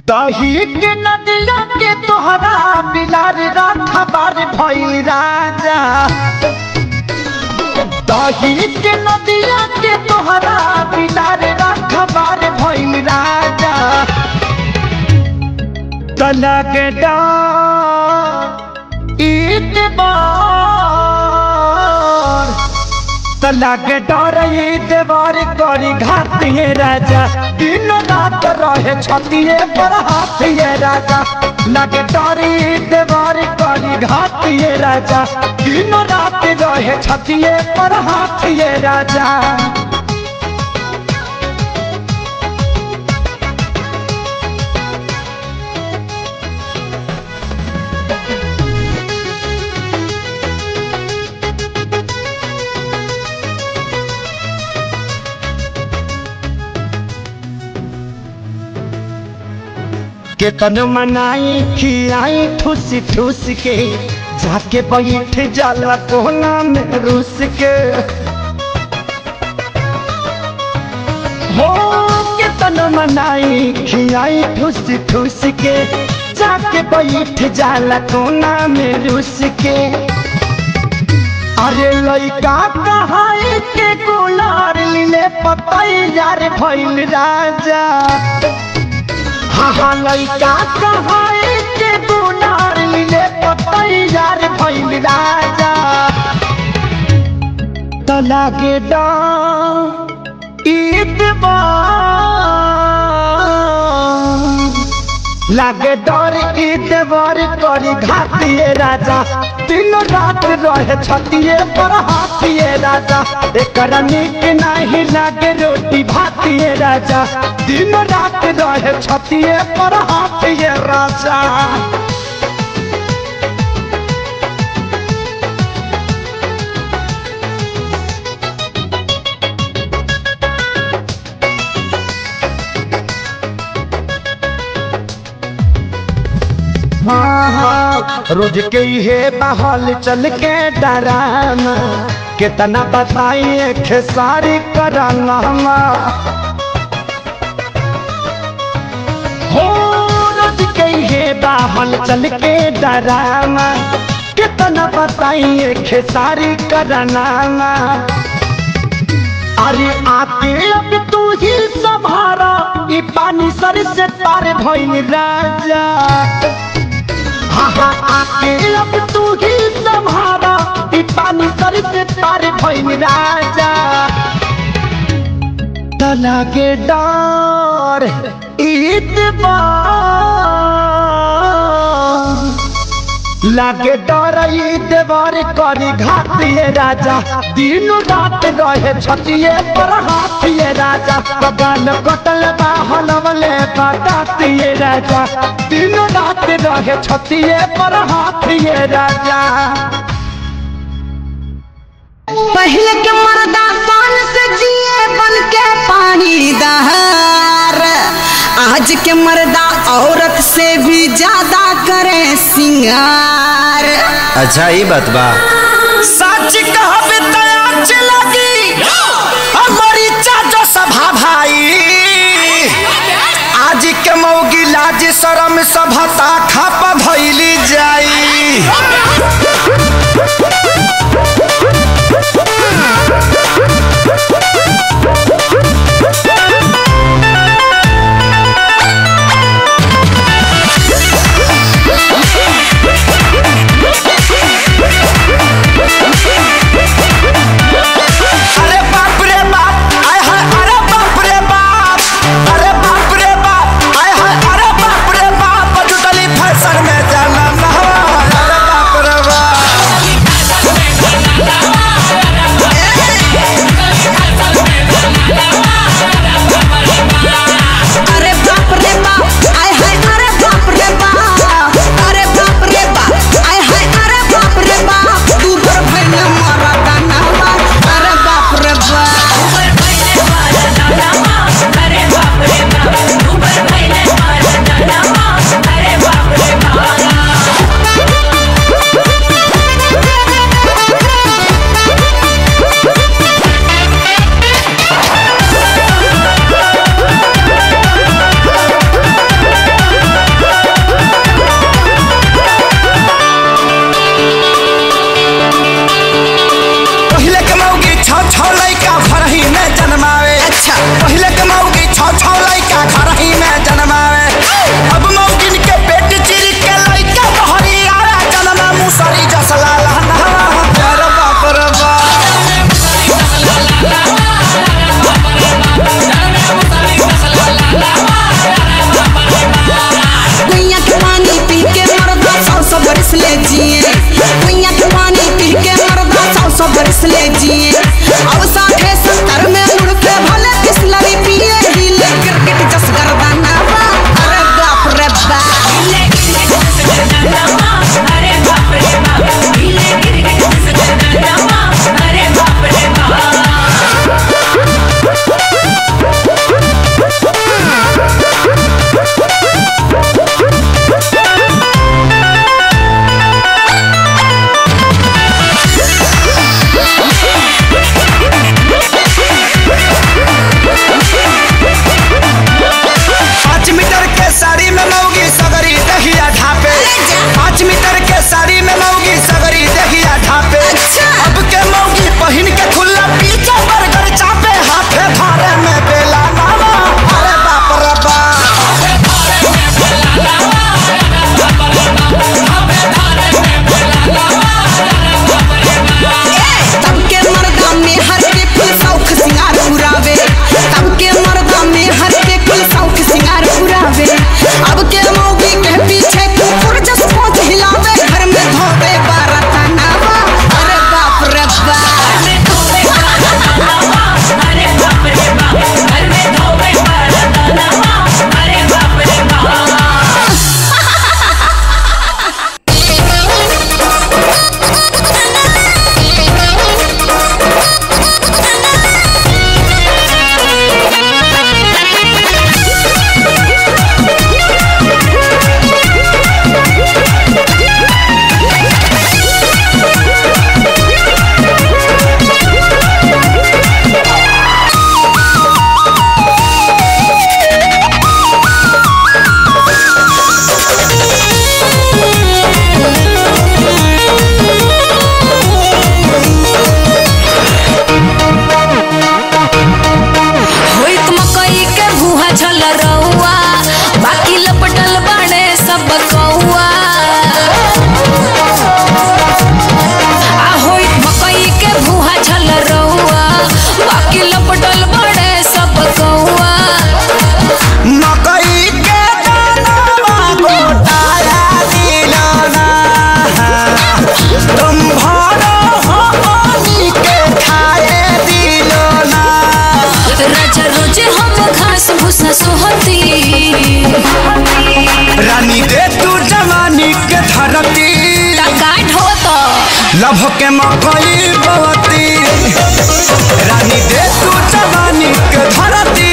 दही के नदिया के तोहरा बिलार रखबार भइल राजा। दही के नदिया के तोहरा बिलार रखबार भइल राजा। तलक ईतबार तलक डर ईतबार करी घातिए राजा। दिनों रात रहे छतिए पर हाथिए राजा। लगे डर ईतबार करी घातिए राजा। दिनों रात रहे छतिए पर हाथिए राजा। केतन मनाई खियाई ठूस ठूस के जाके बैठ जाला कोना में रूस के। हो केतन मनाई खियाई ठूस ठूस के जाके बैठ जाला कोना में रूस के। अरे लइका कहाई के गुलार लीले पतई यार भइल राजा। हाँ लइका कहाई के गुलार लीले पतई यार भइल राजा। त लागे लागे डर ईतबार करी घातिए राजा। दिन रात रहे छतिए पर हाथिए राजा। एकरा नीक नहीं लागे रोटी भातिए राजा। दिन रात रहे छतिए पर हाथिए राजा। रोज के हे बहल चल के डराना कितना बताइए खेसारी कराना। हो रोज के हे बहल चल के डराना कितना बताइए खेसारी कराना। अरे आके अब तू ही संभारा ई पानी सर से तार भइल राजा। हाँ आके अब तू ही संभारा ई पानी सर से तार भइल राजा। त लागे डर ईतबार लागे डर ईतबार करी घातिए राजा। दिन रात रहे छतिए पर हाथिए राजा। बगान कटल बाहल वाले बतातिए राजा। दिन रात रहे छतिए पर हाथिए राजा। पहले के मर्दा शान से जिए बन के पानी दहार। आज के मर्दा औरत से भी ज्यादा करे सिंगार। अच्छा ये बात बा। सच कहबे त आज लगी हमारी चाचो सभा भाई। आज के मौगी लाज शरम सभता खाप भइली जाई। अरे बाप रे बाप आय हाय अरे बाप रे बाप। अरे बाप रे बाप आय हाय अरे बाप रे बाप। जुटली फैशन में जाना। अरे बाप छल रउआ बाकी लपटल बड़े सब कौआ आहोई मकई के भूहा छल रउआ बाकी लपटल बड़े सब कौआ मकई के दाना गोटाया दिलाना तुम भरो हो पानी के खाए दिलाना राजा रोज हम घास भूसा सोहती रानी दे तू जवानी के धरती काट हो तो लभ के मकई बवती रानी दे तू जवानी के धरती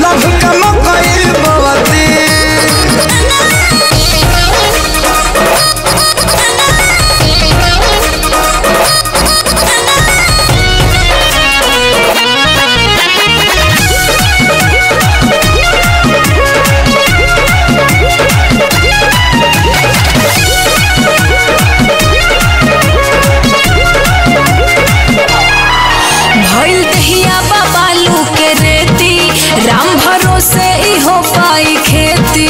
लभ के मकई बवती भइल दहिया बाबालू के रेती राम भरोसे ई हो पाई खेती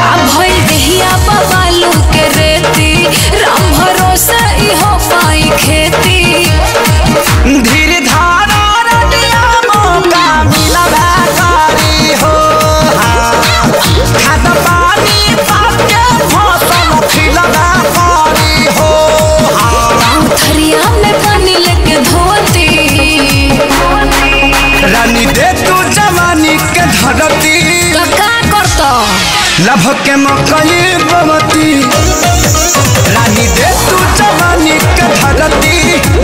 आ भइल दहिया बाबालू के रेती राम भरोसे ई हो पाई खेती धीर धारा रनिया मौका मिला कारी हो खाद पानी पाके फसल खिला कारी हो थरिया में पानी लेके धोती रानी दे तू जवानी के धरती का करतो लभ के मकई बवती रानी दे तू जवानी के धरती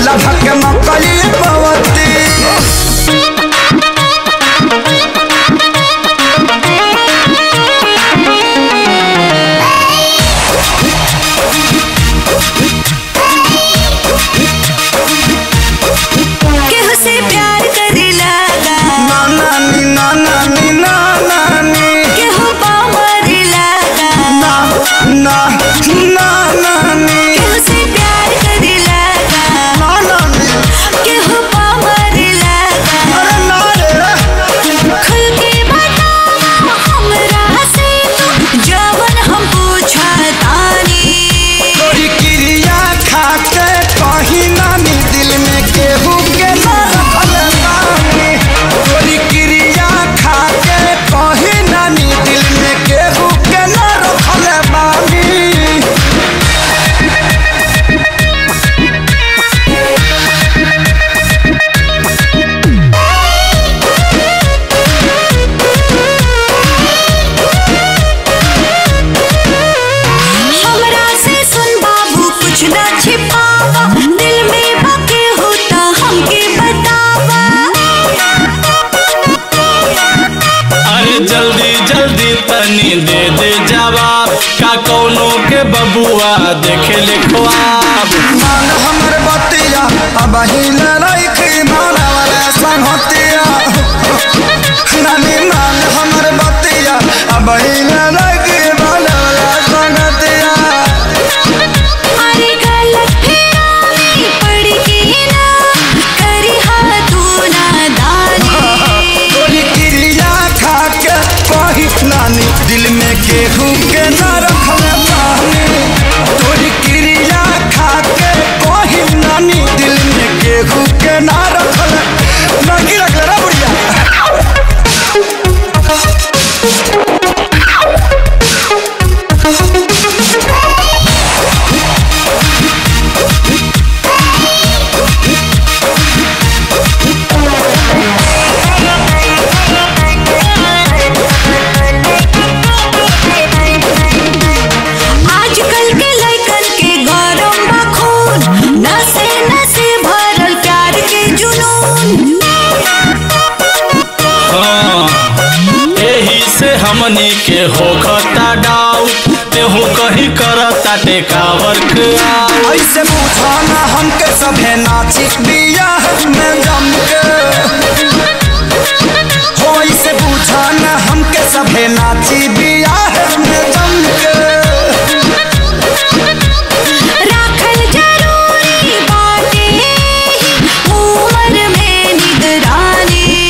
लभ के मकई बवती केहू से प्यार करे लगा नानी नानी नानी केहू बामर लगा ना ना ना नानी केहू से प्यार करे लगा ना नानी केहू बामर लगा अरे ना रे खुल के बतावा हमरा से तू जवन हम पूछतानी तोरी क्रिया खा के कहीं नानी दिल में केहू के ना रखल बानी तोरी क्रिया खा के कहीं नानी दिल में केहू के ना रखल बानी हमरा से सुन बाबू कुछ ना छिपावा दिल में बाकी होता हमके बतावा अरे जल्दी जल्दी तनी दे दे जवाब का कौनो के बबुआ देखे ले ख्वाब मान हमर बतिया अब हिल रखी माना वाला संगतिया नानी मान हमर बतिया अब हिल रखी माना वाला संगतिया अरे गलत फेरावी पड़ के ना करी हाथ तू ना दानी तोरी क्रिया खा के कही नानी दिल में केहू के ना रखल बानी तोरी क्रिया खा के कही नानी दिल में केहू के ना रखल नहीं रखल रे बुढ़िया आजकल के लइकन के गरम बखून नसे नसे भरल प्यार के जुनून हाँ यही से हमनी के होखता डाउ तेहू कहीं करता टेकावर खाओ ऐसे पूछाना हमके सभे नाची बिया में जम के हो ऐसे पूछाना हमके सभे नाची बिया में जम के राखल जरूरी बाटे उम्र में निगरानी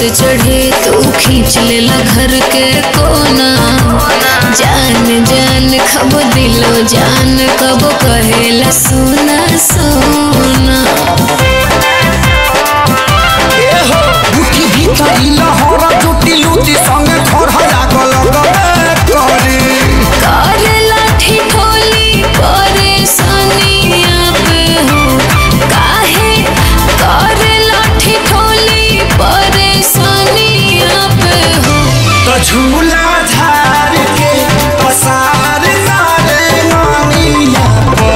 चढ़े तू खींच लेला घर के कोना। जान जान खब दिलो जान कब कहेला सोना सोना। उठी भीतरी लहरा जुटी लूटी संगे खरहरा गलगल करे। करे लाठी ठोली परेशानियाँ पे हो काहे करे लाठी ठोली परेशानियाँ पे हो। तो झूला झाड़ के पसार नारे नानिया हो।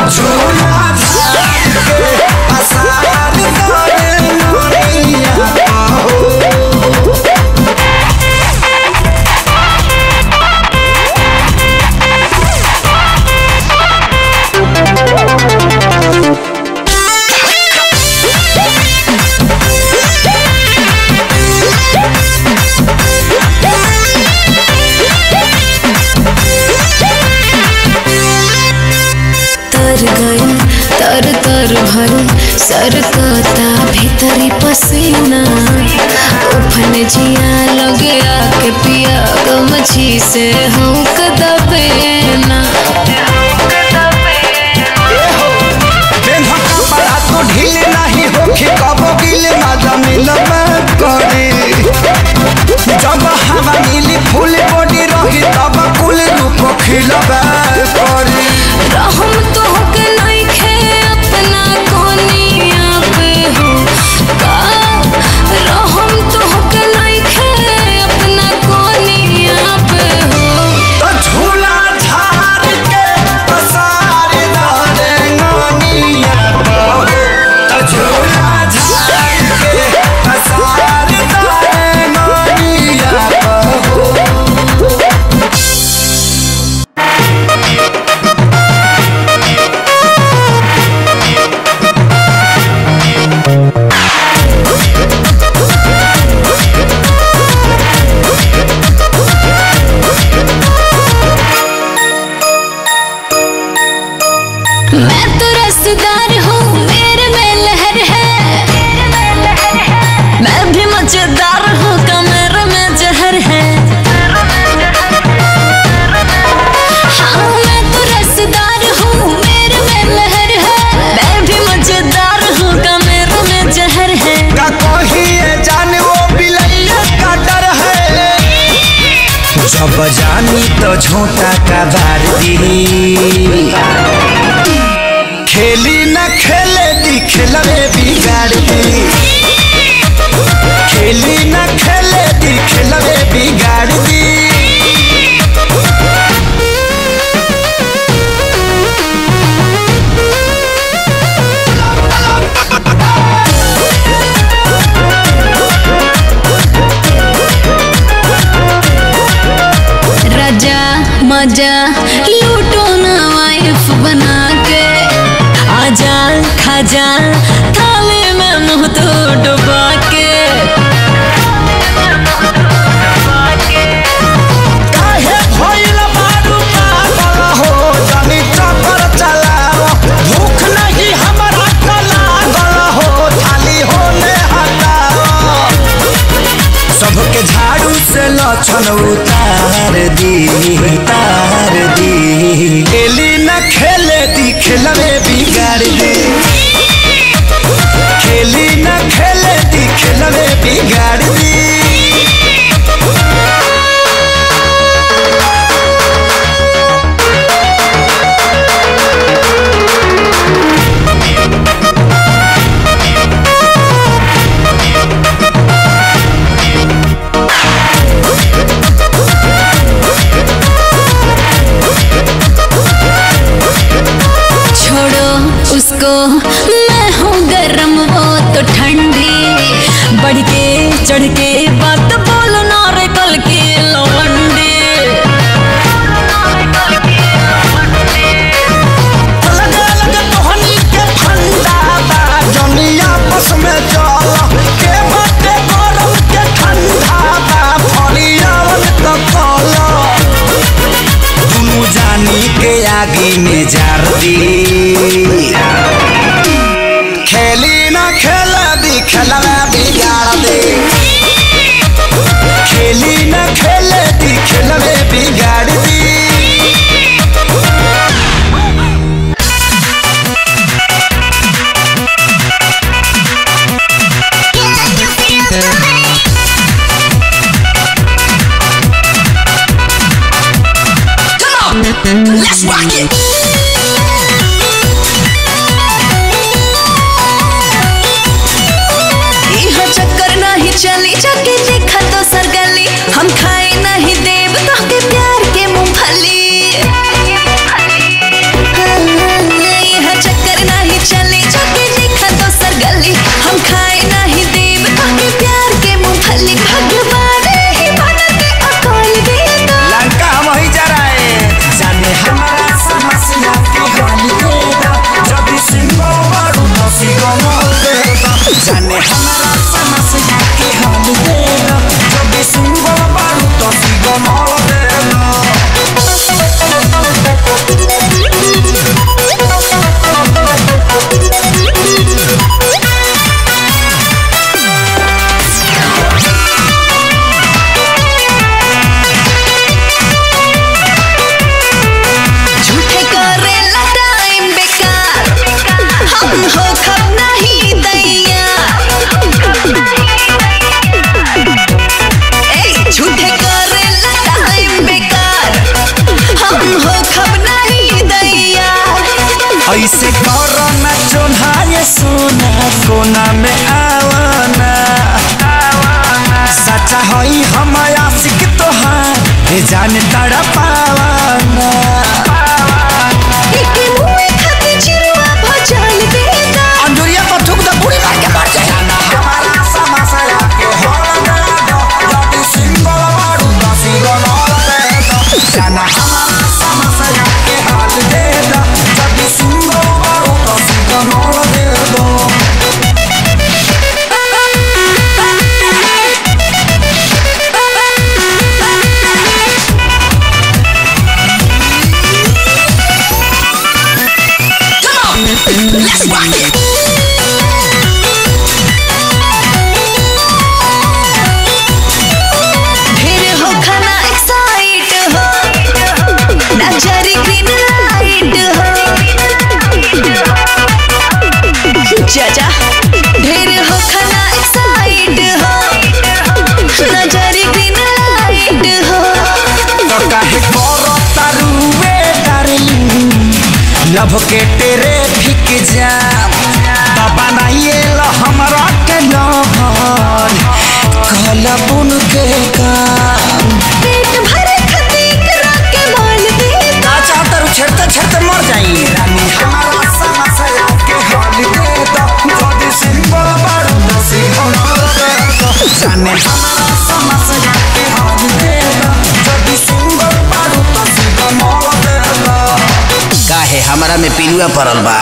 झूला झाड़ के पसार नारे नानिया हो। तर तर भर सरकता भीतरी पसीना। उफन जिया लगे आके पिया गमछी से हूँ कदबेना। बड़ा तो ढील नहीं होखी कबो गिल माजा मिलबे करे। जब हवा मिली फूल बॉडी रही तब कुल रूप खिलबे करे। रहम तो होके नहीं खे अपना कोनिया पे हो का। रहम तो होके नहीं खे अपना कोनिया पे हो। तो झूला झाड़ के पसार नारे नानिया हो। तो झूला झाड़ के पसार नारे नानिया हो। मैं तो रसदार हूँ मेरे में लहर है। मैं भी मजेदार हूँ कमर में जहर है। हाँ मैं तो रसदार हूँ मेरे में लहर है। मैं भी मजेदार हूँ कमर में जहर है। का कोई जाने वो बिलैया का डर है। जब जानी तो झोंका का बार दी। खेली न खेले दी खिलवे बिगाड़ दी। खेली न खेले दी खिलवे बिगाड़ दी। राजा मजा लूटो ना वाइफ बना के। आजा खाजा थाली में मुँह तो डुबा के। काहे भइल बारू पागल हो जानी चक्कर चलाओ। भूख नहीं हमरा का लागल हो थाली होने हटाओ। सबके झाड़ू से लक्षण उतार दी उतार दी। खेली न खेले दी खिलवे बिगाड़ दी। खेली न खेले दी खिलवे बिगाड़ दी। छोड़ो उसको मैं हूँ गरम वो तो ठंडी। बढ़ के चढ़ के बात बोलना रे कल की लवंडी। अलग अलग तोहनी के फंदा बा जनी आपस में चल के बाटे गरम के ठंडा बा फरियावन तो कल। दुनू जानी के आगी में जार दी। खेली न खेला दी खेलवा बिगाड़ दे। rock it. इहा चक्कर नहीं चली जाके देखा तो सरगली हम खाए नहीं देव तो के प्यार के मूंगफली इहा चक्कर नहीं चली जाके देखा तो सरगली हम खाए नहीं देव तो के प्यार के मूंगफली भगवान ही बनते अकल देता लंका हम ही जा रहे जाने हमारा समस्या की हाल देगा जब सिंगो मारू तो सिंगो मोल देगा जाने हमारा समस्या की हाल देगा जब सिंगो मारू तो सिंगो मोल देगा झूठे करेला टाइम बेकार हम हो खब नहीं दैया ए झूठे करेला टाइम बेकार हम हो खब नहीं दैया ऐसे करो ना चोन्हाए सोना कोना में आवाना सच्चा हई हम आशिक तोहार जान तड़पावाना एक मुए खाते चिरुआ भजल देता अंजुरिया पर थूक दे बुढ़ी मार के मर जाए ना हमारा समस्या के हल दे दो जब सिंगल मारू तो सिंगल हल दे दो जाना हमारा समस्या के हल दे दो जब सिंगल मारू तो सिंगल हल दे दो Let's rock it. ढेर हो खाना एक्साइट हो नजरी ग्रीन लाइट हो चाचा ढेर हो खाना एक्साइट हो नजरी ग्रीन लाइट हो तो काहे करो तारुए डार्लिंग लव के तेरे फिक जाम बाबा नहीं लो हमरा के लहर कहल बुन के काम पेट भरे खती करा के माल देता ना चाहता रू छेड़ते छेड़ते मर जाई रानी हमारा समस्या के हल दे दो जदी सिंबल बारू तो सिंबल दे दो जाने हमारा समस्या के हल दे दो जदी सिंबल बारू तो सिंबल दे दो काहे हमरा में पिलुआ पड़ल बा